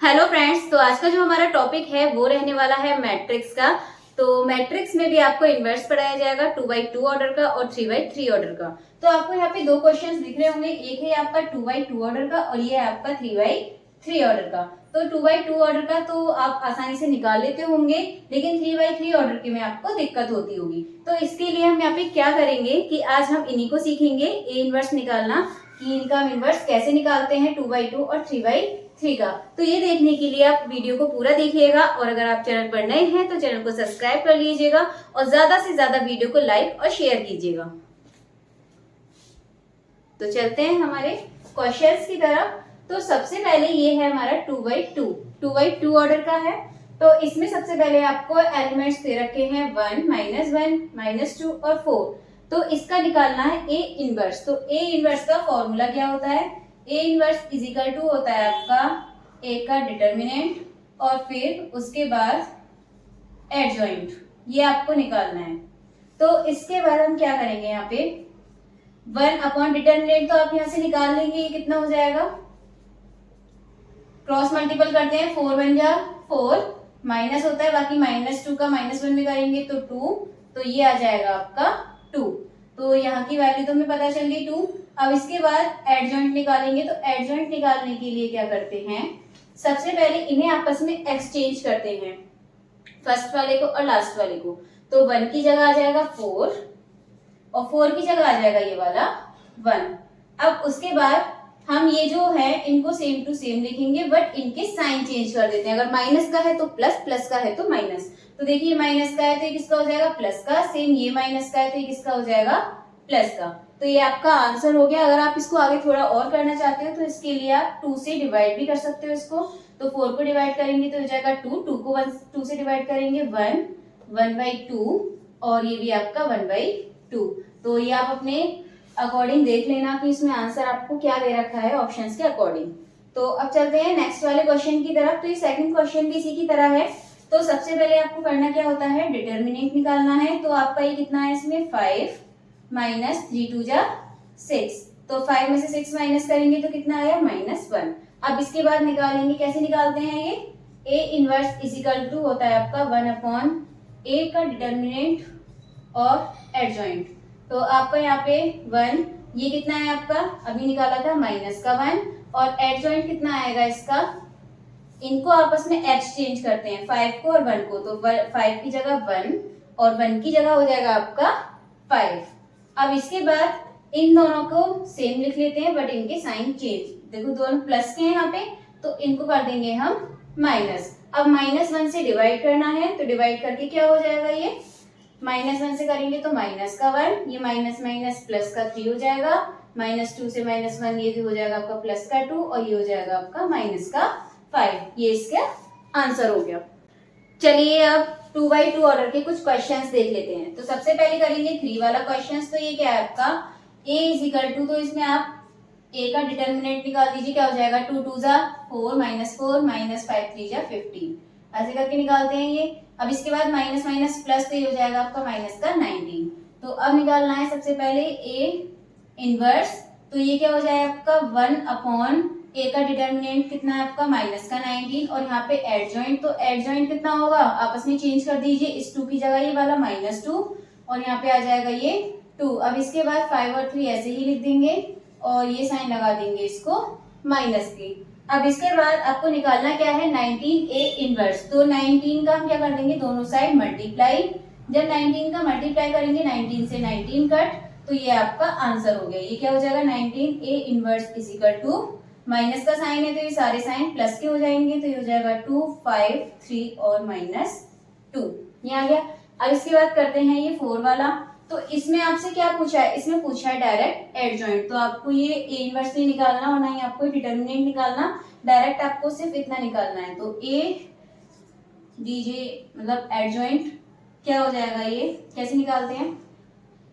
Hello friends, तो आज का जो हमारा टॉपिक है वो रहने वाला है मैट्रिक्स का। तो मैट्रिक्स में भी आपको इन्वर्स पढ़ाया जाएगा 2x2 ऑर्डर का और 3x3 ऑर्डर का। तो आपको यहाँ पे दो क्वेश्चंस दिख रहे होंगे, एक है आपका 2x2 ऑर्डर का और ये है आपका 3x3 ऑर्डर का। तो 2x2 ऑर्डर का तो आप आसानी से निकाल लेते होंगे, लेकिन 3x3 ऑर्डर की में आपको दिक्कत होती होगी। तो इसके लिए हम यहाँ पे क्या करेंगे कि आज हम इन्हीं को सीखेंगे, ए इन्वर्स निकालना, कि इनका इन्वर्स कैसे निकालते हैं 2x2 और 3x3 का। तो ये देखने के लिए आप वीडियो को पूरा देखिएगा, और अगर आप चैनल पर नए हैं तो चैनल को सब्सक्राइब कर लीजिएगा और ज्यादा से ज्यादा वीडियो को लाइक और शेयर कीजिएगा। तो चलते हैं हमारे क्वेश्चंस की तरफ। तो सबसे पहले ये है हमारा 2x2 ऑर्डर का है। तो इसमें सबसे पहले आपको एलिमेंट्स दे रखे हैं 1, -1, -2 और 4। तो इसका निकालना है ए इनवर्स। तो ए इनवर्स का फॉर्मूला क्या होता है? A inverse is equal to होता है आपका ए का डिटर्मिनेंट और फिर उसके बाद एडजॉइंट, ये आपको निकालना है। तो इसके बाद हम क्या करेंगे, यहाँ पे 1 अपॉन डिटर्मिनेंट तो आप यहाँ से निकाल लेंगे, ये कितना हो जाएगा, क्रॉस मल्टीपल करते हैं, 4 बन जा 4, माइनस होता है, बाकी -2 का -1 में करेंगे तो 2, तो ये आ जाएगा आपका 2। तो यहाँ की वैल्यू तो हमें पता चल गई 2। अब इसके बाद एडजॉइंट निकालेंगे। तो एडजॉइंट निकालने के लिए क्या करते हैं, सबसे पहले इन्हें आपस में एक्सचेंज करते हैं, फर्स्ट वाले को और लास्ट वाले को। तो 1 की जगह आ जाएगा 4 और 4 की जगह आ जाएगा ये वाला 1। अब उसके बाद हम ये जो है इनको सेम टू सेम लिखेंगे, बट इनके साइन चेंज कर देते हैं। अगर माइनस का है तो प्लस, प्लस का है तो माइनस। तो देखिए माइनस का है तो ये किसका हो जाएगा, प्लस का। सेम ये माइनस का है तो ये किसका हो जाएगा, प्लस का। तो ये आपका आंसर हो गया। अगर आप इसको आगे थोड़ा और करना चाहते हो तो इसके लिए आप 2 से डिवाइड भी कर सकते हो इसको। तो 4 को डिवाइड करेंगे तो हो जाएगा 2, 2 को 2 से डिवाइड करेंगे 1, 1/2 और ये भी आपका 1/2। तो ये आप अपने अकॉर्डिंग देख लेना कि इसमें आंसर आपको क्या दे रखा है ऑप्शंस के अकॉर्डिंग। तो अब चलते हैं नेक्स्ट वाले क्वेश्चन की तरफ। तो ये सेकंड क्वेश्चन भी इसी की तरह है। तो सबसे पहले आपको करना क्या होता है, डिटर्मिनेंट निकालना है। तो आपका ये कितना है इसमें 5 -3 2 जा 6। तो 5 में से 6 माइनस करेंगे तो कितना आया, -1। अब इसके बाद निकालेंगे, कैसे निकालते हैं ये, A inverse is equal to होता है आपका 1 अपॉन ए का डिटर्मिनेंट और एडजॉइंट। तो आपका यहाँ पे 1, ये कितना है आपका, अभी निकाला था -1, और एडजॉइंट कितना आएगा इसका, इनको आपस में एक्सचेंज करते हैं 5 को और 1 को। तो 5 की जगह 1 और 1 की जगह हो जाएगा आपका 5। अब इसके बाद इन दोनों को सेम लिख लेते हैं, बट इनके साइन चेंज। देखो दोनों प्लस के हैं यहाँ पे, तो इनको कर देंगे हम माइनस। अब -1 से डिवाइड करना है, तो डिवाइड करके क्या हो जाएगा, ये -1 से करेंगे तो माइनस का 1, ये माइनस माइनस प्लस का 3 हो जाएगा, -2 से -1 ये भी हो जाएगा आपका प्लस का 2 और ये हो जाएगा आपका माइनस का 5। ये इसका आंसर हो गया। चलिए अब 2x2 ऑर्डर के कुछ क्वेश्चंस देख लेते हैं। तो सबसे पहले करेंगे 3 वाला क्वेश्चन। तो ये क्या है आपका, a इज इक्वल टू, तो इसमें आप a का डिटर्मिनेंट निकाल दीजिए, क्या हो जाएगा 2 2 जा 4 -4 -5 3 जा 15, ऐसे करके निकालते हैं ये। अब इसके बाद माइनस माइनस प्लस, तो ये हो जाएगा आपका माइनस का 19। तो अब निकालना है सबसे पहले ए इनवर्स। तो ये क्या हो जाएगा आपका 1 अपॉन ए का डिटर्मिनेंट कितना है आपका माइनस का 19, और यहाँ पे एडजॉइंट, तो एडजॉइंट कितना होगा, आपस में चेंज कर दीजिए, इस 2 की जगह ये वाला -2 और यहाँ पे आ जाएगा ये 2। अब इसके बाद 5 और 3 ऐसे ही लिख देंगे और ये साइन लगा देंगे इसको माइनस के। अब इसके बाद आपको निकालना क्या है, 19 ए इनवर्स। तो 19 का हम क्या कर देंगे, दोनों साइड मल्टीप्लाई। जब 19 का मल्टीप्लाई करेंगे 19 से 19 कट, तो ये आपका आंसर हो गया। ये क्या हो जाएगा, 19 A inverse is equal to, minus का साइन है तो ये सारे साइन प्लस के हो जाएंगे, तो ये हो जाएगा 2 5 3 और -2, ये आ गया। अब इसके बाद करते हैं ये 4 वाला। तो इसमें आपसे क्या पूछा है, इसमें पूछा है डायरेक्ट एडजॉइंट। तो आपको ये ए इनवर्स नहीं निकालना और ना ही आपको डिटर्मिनेंट निकालना, डायरेक्ट आपको सिर्फ इतना निकालना है। तो ए डीजे मतलब एडजॉइंट क्या हो जाएगा, ये कैसे निकालते हैं,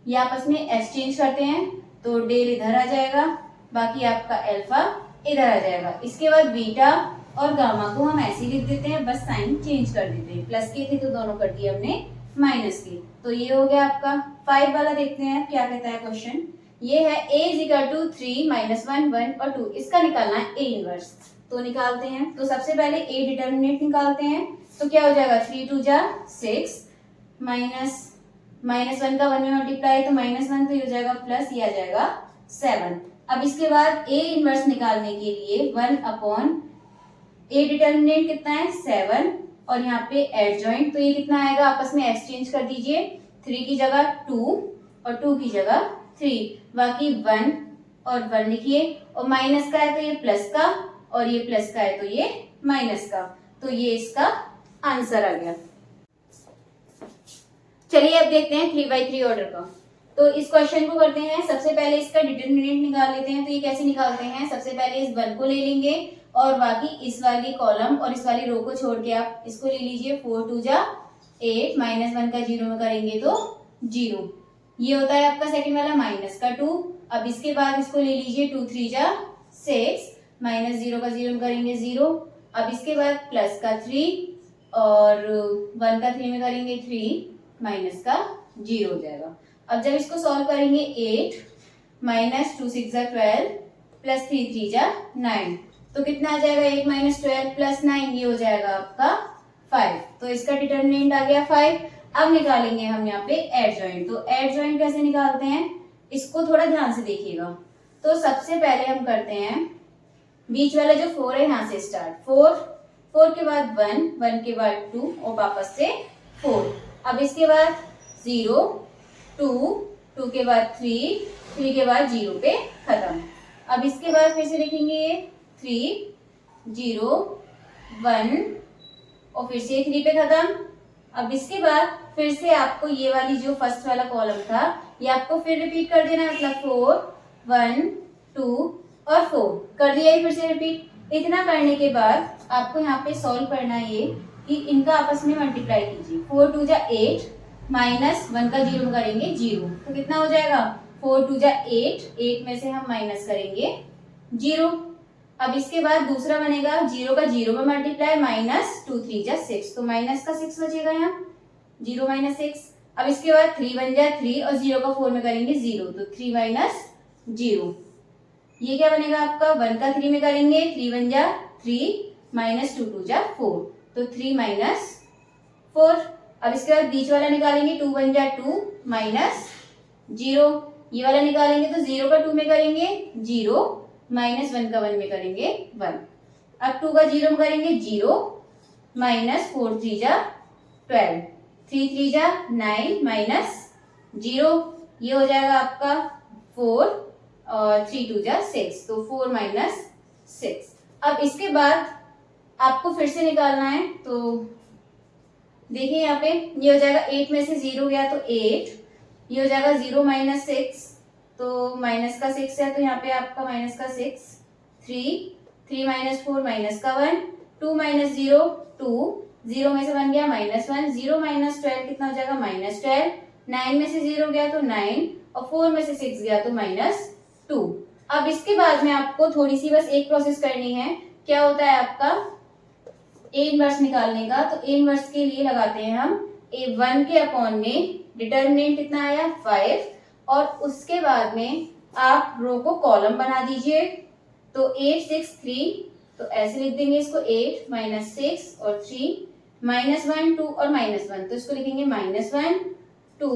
ये आपस में एक्सचेंज करते हैं। तो डेल इधर आ जाएगा, बाकी आपका अल्फा इधर आ जाएगा। इसके बाद बीटा और गामा को हम ऐसे लिख देते हैं, बस साइन चेंज कर देते हैं, प्लस के थे तो दोनों कर दिए हमने माइनस की। तो ये हो गया आपका 5 वाला। देखते हैं क्या कहता है क्वेश्चन। ये है a इज इक्वल टू 3 -1 1 और 2, इसका निकालना है ए इनवर्स। तो निकालते हैं। तो सबसे पहले ए डिटर्मिनेंट निकालते हैं। तो क्या हो जाएगा 3 2 जा 6 माइनस 1 का 1 में मल्टीप्लाई, तो -1, तो ये हो जाएगा प्लस, ये आ जाएगा 7। अब इसके बाद ए इनवर्स निकालने के लिए 1 अपॉन ए डिटर्मिनेंट कितना है 7 और यहाँ पे एडजॉइंट, तो ये कितना आएगा आपस में एक्सचेंज कर दीजिए। 3 की जगह 2 और 2 की जगह 3, बाकी 1 और 1 लिखिए, और माइनस का है तो ये प्लस का, और ये प्लस का है तो ये माइनस का, तो ये इसका आंसर आ गया। चलिए अब देखते हैं 3/3 ऑर्डर का। तो इस क्वेश्चन को करते हैं, सबसे पहले इसका डिटरमिनेंट निकाल लेते हैं। तो ये कैसे निकालते हैं, सबसे पहले इस 1 को ले लेंगे और बाकी इस वाली कॉलम और इस वाली रो को छोड़ के आप इसको ले लीजिए। 4 2 जा 8 -1 का 0 में करेंगे तो 0, ये होता है आपका सेकंड वाला माइनस का 2। अब इसके बाद इसको ले लीजिए 2 3 जा 6 -0 का 0 में करेंगे 0। अब इसके बाद प्लस का 3 और 1 का 3 में करेंगे 3, माइनस का 0 हो जाएगा। अब जब इसको सॉल्व करेंगे 8 -2 6 जा 12 प्लस 3 3 जा 9, तो कितना आ जाएगा 8 - 12 प्लस 9, ये हो जाएगा आपका 5। तो इसका डिटरमिनेंट आ गया 5। अब निकालेंगे हम यहाँ पे एडजॉइंट। तो एडजॉइंट कैसे निकालते हैं, इसको थोड़ा ध्यान से देखिएगा। तो सबसे पहले हम करते हैं बीच वाला जो 4 है यहाँ से स्टार्ट, 4 के बाद 1 के बाद 2 और वापस से 4। अब इसके बाद 0 2 के बाद 3 के बाद 0 पे खत्म। अब इसके बाद फिर से लिखेंगे 3 0 1 और फिर से 3 पे खत्म। अब इसके बाद फिर से आपको ये वाली जो फर्स्ट वाला कॉलम था ये आपको फिर रिपीट कर देना है, मतलब 4 1 2 और 4 कर दिया, फिर से रिपीट। इतना करने के बाद आपको यहाँ पे सॉल्व करना है ये कि इनका आपस में मल्टीप्लाई कीजिए। 4 2 जा 8 -1 का 0 करेंगे 0, तो कितना हो जाएगा 4 2 जा 8 में से हम माइनस करेंगे 0। अब इसके बाद दूसरा बनेगा 0 का 0 में मल्टीप्लाई -2 3 जा 6, तो माइनस का 6 बचेगा यहाँ 0 - 6। अब इसके बाद 3 1 जा 3 और 0 का 4 में करेंगे 0, तो 3 - 0, ये क्या बनेगा आपका 1 का 3 में करेंगे 3 1 जा 3 -2 2 जा 4, तो 3 - 4। अब इसके बाद बीच वाला निकालेंगे 2 1 जा 2 -0, ये वाला निकालेंगे तो 0 का 2 में करेंगे 0 -1 का 1 में करेंगे 1। अब 2 का 0 में करेंगे 0 -4 3 जा 12 3 3 जा 9 -0, ये हो जाएगा आपका 4 और 3 2 जा 6, तो 4 - 6। अब इसके बाद आपको फिर से निकालना है, तो देखिए यहाँ पे ये हो जाएगा 8 में से 0 गया तो 8, ये हो जाएगा 0 - 6, तो माइनस का 6 है तो यहाँ पे आपका माइनस का 6, 3 -4 माइनस का 1, 2 - 0 2, 0 में से 1 गया -1, 0 - 12 कितना हो जाएगा -12, 9 में से 0 गया तो 9 और 4 में से 6 गया तो -2। अब इसके बाद में आपको थोड़ी सी बस एक प्रोसेस करनी है, क्या होता है आपका ए इनवर्स निकालने का। तो ए इनवर्स के लिए लगाते हैं हम A1 के अपॉन में डिटर्मिनेंट कितना आया 5, और उसके बाद में आप रो को कॉलम बना दीजिए। तो 8 6 3, तो ऐसे लिख देंगे इसको 8 - 6 और 3 -1 2 और -1, तो इसको लिखेंगे -1 2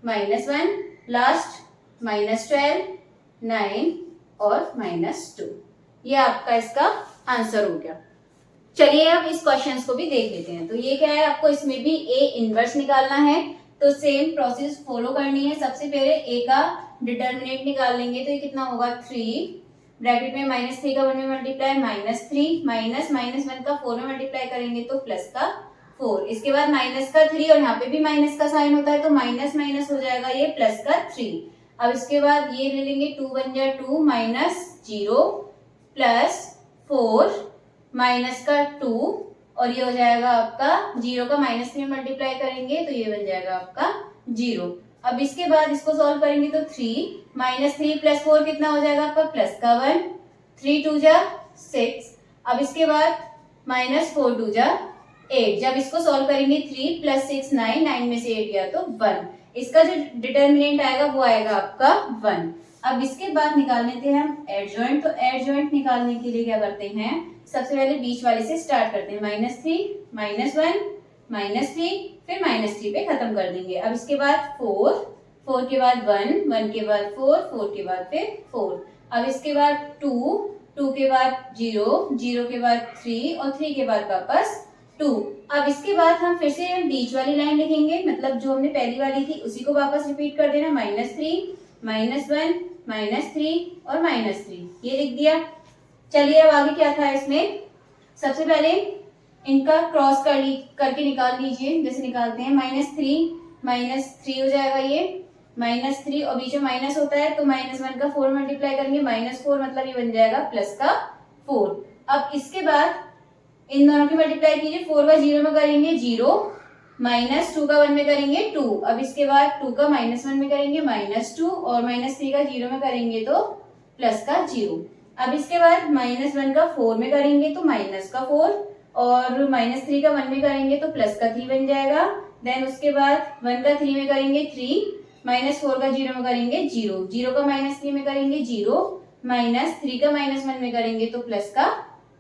-1 लास्ट -12 9 और -2, ये आपका इसका आंसर हो गया। चलिए अब इस क्वेश्चंस को भी देख लेते हैं। तो ये क्या है, आपको इसमें भी ए इनवर्स निकालना है, तो सेम प्रोसेस फॉलो करनी है। सबसे पहले ए का डिटर्मिनेंट निकाल लेंगे, तो ये कितना होगा 3 ब्रैकेट में -3 का 1 में मल्टीप्लाई -3 -1 का 4 में मल्टीप्लाई करेंगे तो प्लस का 4, इसके बाद माइनस का 3 और यहाँ पे भी माइनस का साइन होता है तो माइनस माइनस हो जाएगा ये प्लस का 3। अब इसके बाद ये ले लेंगे 2 1 जा 2 -0 प्लस 4 माइनस का 2 और ये हो जाएगा आपका 0 का -3 में मल्टीप्लाई करेंगे तो ये बन जाएगा आपका 0। अब इसके बाद इसको सॉल्व करेंगे तो 3 -3 + 4 कितना हो जाएगा आपका प्लस का 1, 3 2 जा 6। अब इसके बाद -4 2 जा 8, जब इसको सॉल्व करेंगे 3 + 6 9, 9 में से 8 गया तो 1, इसका जो डिटर्मिनेंट आएगा वो आएगा आपका 1। अब इसके बाद निकाल लेते हैं हम एडजॉइंट। तो एडजॉइंट निकालने के लिए क्या करते हैं, सबसे पहले बीच वाले से स्टार्ट करते हैं, -3 -1 -3 फिर -3 पे खत्म कर देंगे। अब इसके बाद 4 4 के बाद 1 1 के बाद 4 4 के बाद फिर 4। अब इसके बाद 2 2 के बाद 0 0 के बाद 3 और 3 के बाद वापस 2। अब इसके बाद हम फिर से बीच वाली लाइन लिखेंगे, मतलब जो हमने पहली वाली थी उसी को वापस रिपीट कर देना, -3 -1 -3 और -3, ये लिख दिया। चलिए अब आगे क्या था इसमें, सबसे पहले इनका क्रॉस करके निकाल लीजिए। जैसे निकालते हैं -3 हो जाएगा ये, -3 और बीच में माइनस होता है तो -1 का 4 मल्टीप्लाई करेंगे, -4 मतलब ये बन जाएगा प्लस का 4। अब इसके बाद इन दोनों की मल्टीप्लाई कीजिए, 4 का 0 में करेंगे 0, -2 का 1 में करेंगे 2। अब इसके बाद 2 का -1 में करेंगे -2 और -3 का 0 में करेंगे तो प्लस का 0। अब इसके बाद -1 का 4 में करेंगे तो माइनस का 4 और -3 का 1 में करेंगे तो प्लस का 3 बन जाएगा। देन उसके बाद 1 का 3 में करेंगे 3, -4 का 0 में करेंगे 0, 0 का -3 में करेंगे 0, -3 का -1 में करेंगे तो प्लस का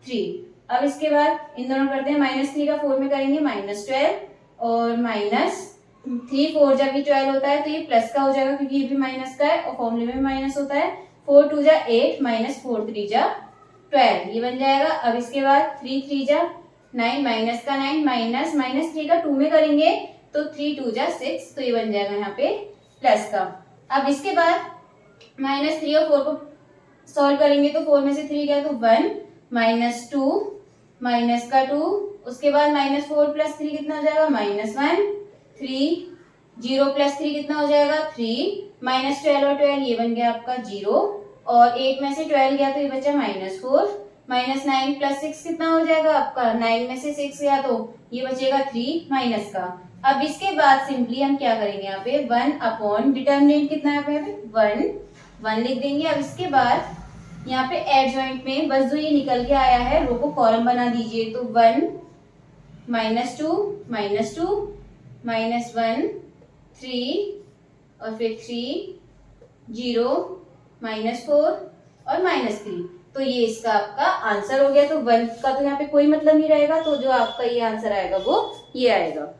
3। अब इसके बाद इन दोनों करते हैं, -3 का 4 में करेंगे -12 और -3 4 जब भी 12 होता है तो ये प्लस का हो जाएगा क्योंकि ये भी माइनस का है और फॉर्मूले में भी माइनस होता है। 4 2 जा 8 -4 3 जा 12, ये बन जाएगा। अब इसके बाद 3 3 जा 9 माइनस का 9 -3 का 2 में करेंगे तो 3 2 जा 6, तो ये बन जाएगा यहाँ पे प्लस का। अब इसके बाद -3 और 4 को सॉल्व करेंगे तो 4 में से 3 गया तो 1, -2 माइनस का 2, उसके बाद -4 प्लस 3 कितना हो जाएगा -1, 3 0 प्लस 3 कितना हो जाएगा 3, -12 और 12 ये बन गया आपका 0 और 8 में से 12 गया तो ये बचा -4, -9 प्लस 6 कितना हो जाएगा आपका 9 में से 6 गया तो ये बचेगा 3 माइनस का। अब इसके बाद सिंपली हम क्या करेंगे, यहाँ पे 1 अपॉन डिटर्मिनेंट कितना है यहाँ पे 1 लिख देंगे। अब इसके बाद यहाँ पे एडजॉइंट में बस जो ये निकल के आया है रो को कॉलम बना दीजिए, तो 1 -2 -2 -1 3 और फिर 3 0 -4 और -3, तो ये इसका आपका आंसर हो गया। तो 1 का तो यहाँ पे कोई मतलब नहीं रहेगा, तो जो आपका ये आंसर आएगा वो ये आएगा।